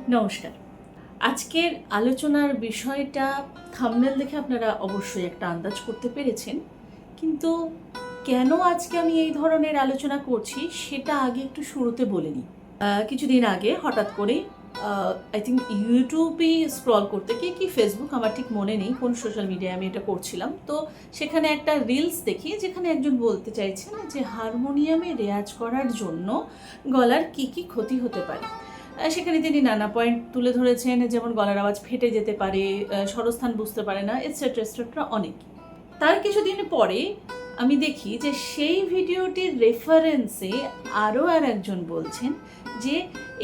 নমস্কার। আজকের আলোচনার বিষয়টা থাম্বনেল দেখে আপনারা অবশ্যই একটা আন্দাজ করতে পেরেছেন। কিন্তু কেন আজকে আমি এই ধরনের আলোচনা করছি সেটা আগে একটু শুরুতে বলে নিই। কিছুদিন আগে হঠাৎ করেই আই থিঙ্ক ইউটিউবেই স্ক্রল করতে গিয়ে কি ফেসবুক আমার ঠিক মনে নেই কোন সোশ্যাল মিডিয়ায় আমি এটা করছিলাম। তো সেখানে একটা রিলস দেখি যেখানে একজন বলতে চাইছেন যে হারমোনিয়ামে রেয়াজ করার জন্য গলার কী কী ক্ষতি হতে পারে। সেখানে তিনি নানা পয়েন্ট তুলে ধরেছেন, যেমন গলার আওয়াজ ফেটে যেতে পারে, স্বরস্থান বুঝতে পারে না, এটসেট্রা এটসেট্রা অনেক। তার কিছুদিন পরে আমি দেখি যে সেই ভিডিওটির রেফারেন্সে আরও একজন বলছেন যে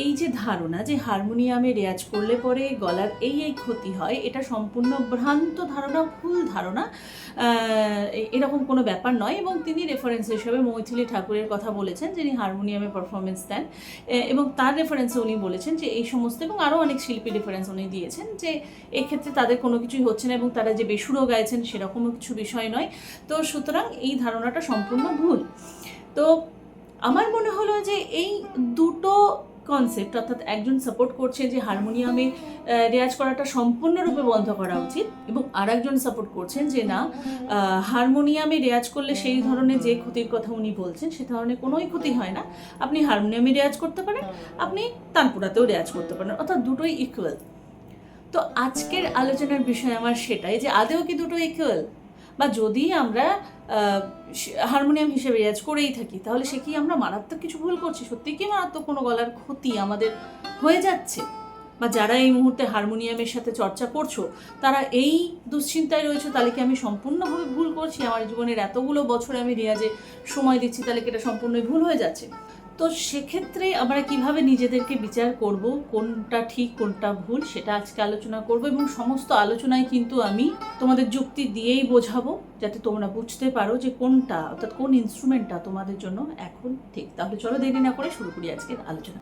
এই যে ধারণা যে হারমোনিয়ামে রেয়াজ করলে পরে গলার এই ক্ষতি হয়, এটা সম্পূর্ণ ভ্রান্ত ধারণা, ভুল ধারণা, এরকম কোনো ব্যাপার নয়। এবং তিনি রেফারেন্স হিসেবে মৈথিলী ঠাকুরের কথা বলেছেন, যিনি হারমোনিয়ামে পারফরমেন্স দেন, এবং তার রেফারেন্সে উনি বলেছেন যে এই সমস্ত, এবং আরও অনেক শিল্পী রেফারেন্স উনি দিয়েছেন যে এক্ষেত্রে তাদের কোনো কিছুই হচ্ছে না এবং তারা যে বেসুরো গাইছেন সেরকমও কিছু বিষয় নয়। তো সুতরাং এই ধারণাটা সম্পূর্ণ ভুল। তো আমার মনে হলো যে এই দুটো কনসেপ্ট, অর্থাৎ একজন সাপোর্ট করছে যে হারমোনিয়ামে রেয়াজ করাটা সম্পূর্ণরূপে বন্ধ করা উচিত, এবং আর একজন সাপোর্ট করছেন যে না, হারমোনিয়ামে রেয়াজ করলে সেই ধরনের যে ক্ষতির কথা উনি বলছেন সে ধরনের কোনোই ক্ষতি হয় না। আপনি হারমোনিয়ামে রেয়াজ করতে পারেন, আপনি তানপুরাতেও রেয়াজ করতে পারেন, অর্থাৎ দুটোই ইকুয়াল। তো আজকের আলোচনার বিষয় আমার সেটাই যে আদেও কি দুটো ইকুয়াল, বা যদি আমরা হারমোনিয়াম হিসেবে রেয়াজ করেই থাকি তাহলে সে কি আমরা মারাত্মক কিছু ভুল করছি? সত্যি কি মারাত্মক কোনো গলার ক্ষতি আমাদের হয়ে যাচ্ছে? বা যারা এই মুহূর্তে হারমোনিয়ামের সাথে চর্চা করছো তারা এই দুশ্চিন্তায় রয়েছে, তাহলে কি আমি সম্পূর্ণভাবে ভুল করছি? আমার জীবনের এতগুলো বছরে আমি রেয়াজে সময় দিচ্ছি, তাহলে কি এটা সম্পূর্ণই ভুল হয়ে যাচ্ছে? তো সেক্ষেত্রে আমরা কিভাবে নিজেদেরকে বিচার করব, কোনটা ঠিক কোনটা ভুল, সেটা আজকে আলোচনা করব। এবং সমস্ত আলোচনায় কিন্তু আমি তোমাদের যুক্তি দিয়েই বোঝাবো, যাতে তোমরা বুঝতে পারো যে কোনটা, অর্থাৎ কোন ইনস্ট্রুমেন্টটা তোমাদের জন্য এখন ঠিক। তাহলে চলো দেরি না করে শুরু করি আজকের আলোচনা।